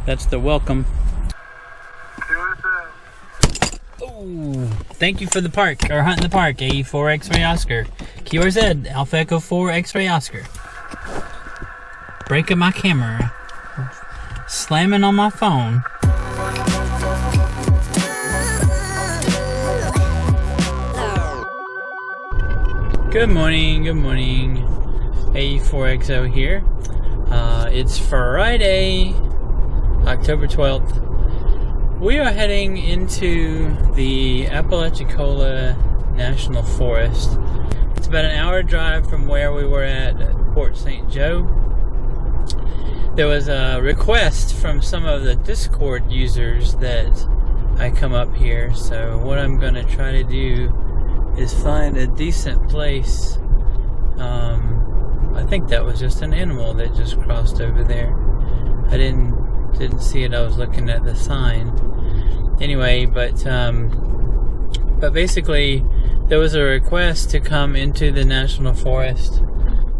That's the welcome. Oh, thank you for the park, or hunt in the park, AE4 X-Ray Oscar. QRZ, Alpha Echo 4 X-Ray Oscar. Breaking my camera. Slamming on my phone. Good morning, good morning. AE4XO here. It's Friday, October 12th. We are heading into the Apalachicola National Forest. It's about an hour drive from where we were at Port St. Joe. There was a request from some of the Discord users that I come up here, so what I'm going to try to do is find a decent place. I think that was just an animal that just crossed over there. I didn't see it. I was looking at the sign. Anyway, but basically there was a request to come into the National Forest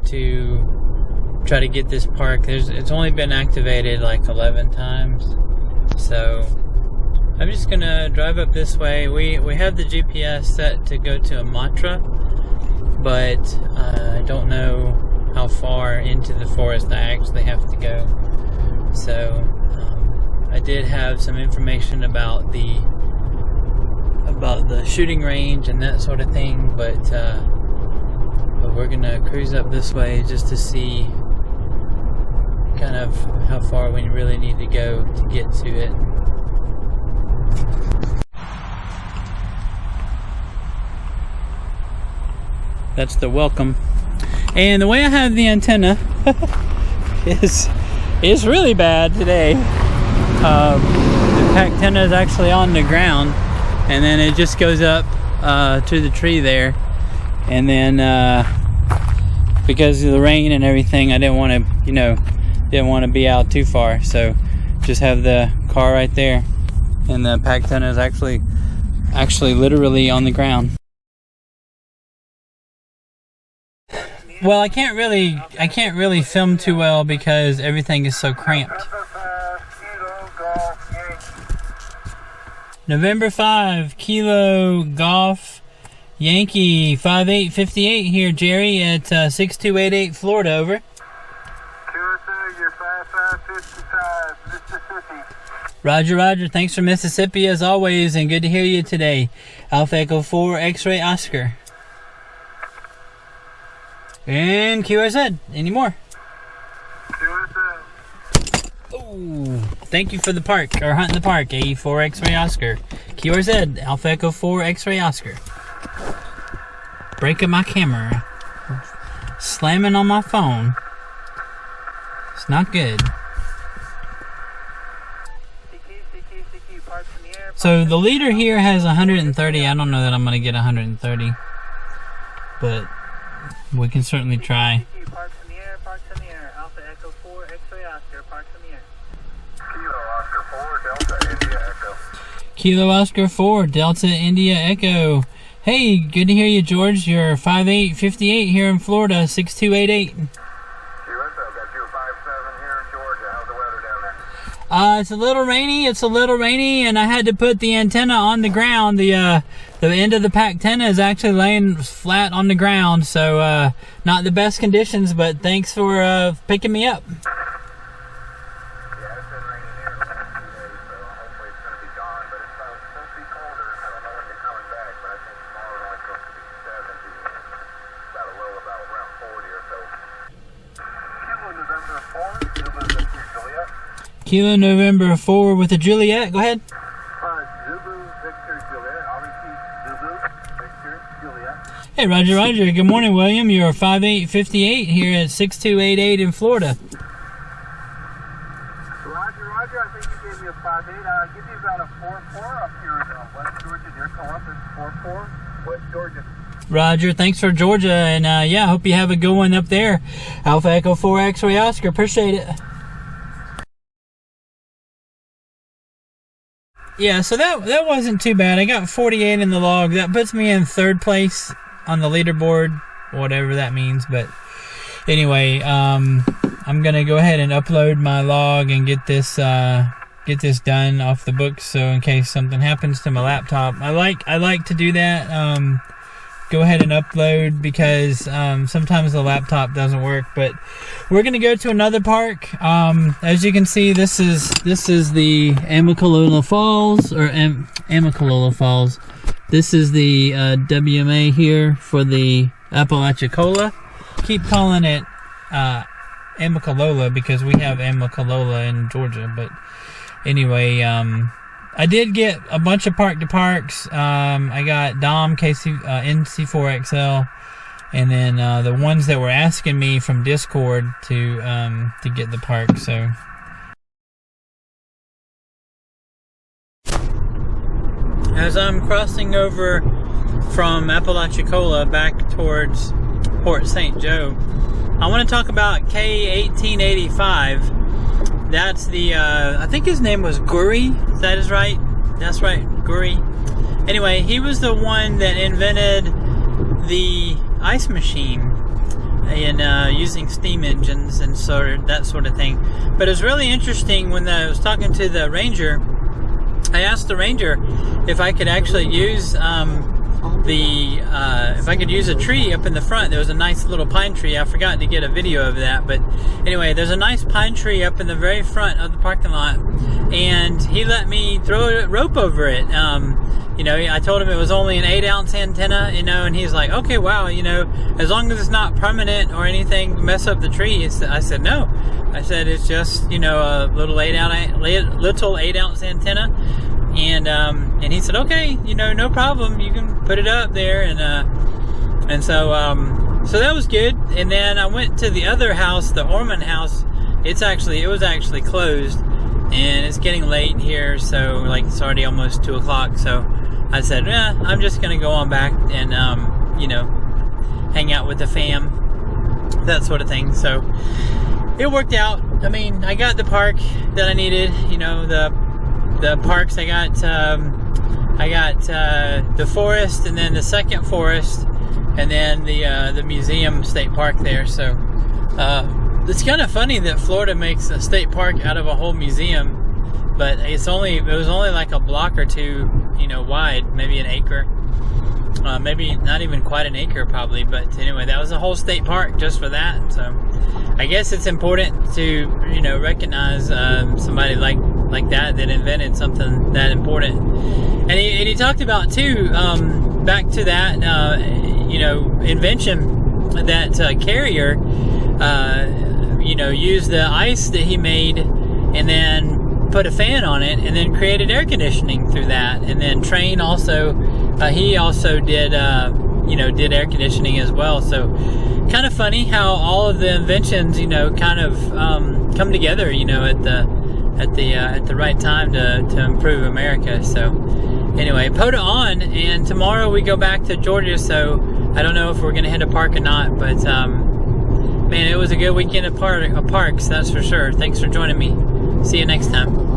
to try to get this park. It's only been activated like 11 times. So I'm just gonna drive up this way. We have the GPS set to go to Amatra, but I don't know how far into the forest I actually have to go. So I did have some information about the shooting range and that sort of thing, but we're gonna cruise up this way just to see kind of how far we really need to go to get to it. That's the welcome. And the way I have the antenna is really bad today. The antenna is actually on the ground, and then it just goes up to the tree there. And then because of the rain and everything, I didn't want to be out too far, so just have the car right there, and the pack antenna is actually literally on the ground. Well, I can't really film too well because everything is so cramped. November 5, Kilo Golf Yankee 5858 here, Jerry, at 6288 Florida, over. QSO, you're 5555, Mississippi. Roger, roger. Thanks for Mississippi as always, and good to hear you today. Alpha Echo 4 X-Ray Oscar. And QRZ, any more? QSO. Oh, thank you for the park, or hunt in the park, AE4 X-Ray Oscar. QRZ, Alpha Echo 4 X-Ray Oscar. Breaking my camera. Slamming on my phone. It's not good. So the leader here has 130. I don't know that I'm going to get 130. But we can certainly try. Parks in the air, parks in the air. Alpha Echo 4, X-Ray Oscar, parks in the air. Kilo Oscar 4, Delta India Echo. Kilo Oscar 4, Delta India Echo. Hey, good to hear you, George. You're 5858 here in Florida, 6288. QSO, got you a 57 here in Georgia. How's the weather down there? It's a little rainy, and I had to put the antenna on the ground. The end of the pack antenna is actually laying flat on the ground, so not the best conditions, but thanks for picking me up. Yeah, it's been raining here the last few days, so hopefully it's going to be gone, but it's supposed to be colder. I don't know when you're coming back, but I think tomorrow it's only supposed to be 70 and about a low about around 40 or so. Kilo November 4, Zulu Victor Juliet. Kilo November 4 with a Juliet, go ahead. Zulu Victor Juliet, obviously Zulu Victor Juliet. Hey, roger, roger. Good morning, William. You're 5858 here at 6288 in Florida. Roger, I think you gave me a 58. I'll give you about a 44 up here in West Georgia, near Columbus. 44, West Georgia. Roger, thanks for Georgia, and yeah, hope you have a good one up there. Alpha Echo 4 X-Ray Oscar, appreciate it. Yeah, so that wasn't too bad. I got 48 in the log. That puts me in 3rd place on the leaderboard, whatever that means. But anyway, I'm gonna go ahead and upload my log and get this get this done off the books, so in case something happens to my laptop, I like to do that. Go ahead and upload, because sometimes the laptop doesn't work. But we're gonna go to another park. As you can see, this is the Amicalola Falls, or Amicalola Falls. This is the WMA here for the Apalachicola. Keep calling it Amicalola because we have Amicalola in Georgia. But anyway, I did get a bunch of park-to-parks. I got Dom KC, NC4XL, and then the ones that were asking me from Discord to get the park. So as I'm crossing over from Apalachicola back towards Port St. Joe, I want to talk about K-1885. That's the, I think his name was Guri. That is right. That's right, Guri. Anyway, he was the one that invented the ice machine and using steam engines and that sort of thing. But it was really interesting when I was talking to the ranger. I asked the ranger if I could actually use if I could use a tree up in the front. There was a nice little pine tree. I forgot to get a video of that, but anyway, there's a nice pine tree up in the very front of the parking lot, and he let me throw a rope over it. You know, I told him it was only an 8-ounce antenna, you know, and he's like, okay, wow, you know, as long as it's not permanent or anything mess up the tree. I said no. I said it's just, you know, a little 8-ounce antenna. And he said, okay, you know, no problem, you can put it up there. And so that was good. And then I went to the other house, the Orman house. It was actually closed, and it's getting late here, so like it's already almost 2 o'clock. So I said, I'm just gonna go on back and you know, hang out with the fam, that sort of thing. So it worked out. I mean, I got the park that I needed, you know, the parks. I got the forest, and then the second forest, and then the museum state park there. So it's kind of funny that Florida makes a state park out of a whole museum, but it was only like a block or two, you know, wide, maybe an acre, maybe not even quite an acre probably. But anyway, that was a whole state park just for that. So I guess it's important to, you know, recognize somebody like that invented something that important. And he talked about too, back to that, you know, invention, that Carrier, you know, used the ice that he made and then put a fan on it and then created air conditioning through that. And then Train also, he also did, you know, did air conditioning as well. So kind of funny how all of the inventions, you know, kind of come together, you know, at the right time to improve America. So anyway, POTA on, and tomorrow we go back to Georgia, so I don't know if we're gonna hit a park or not, but man, it was a good weekend of parks, that's for sure. Thanks for joining me. See you next time.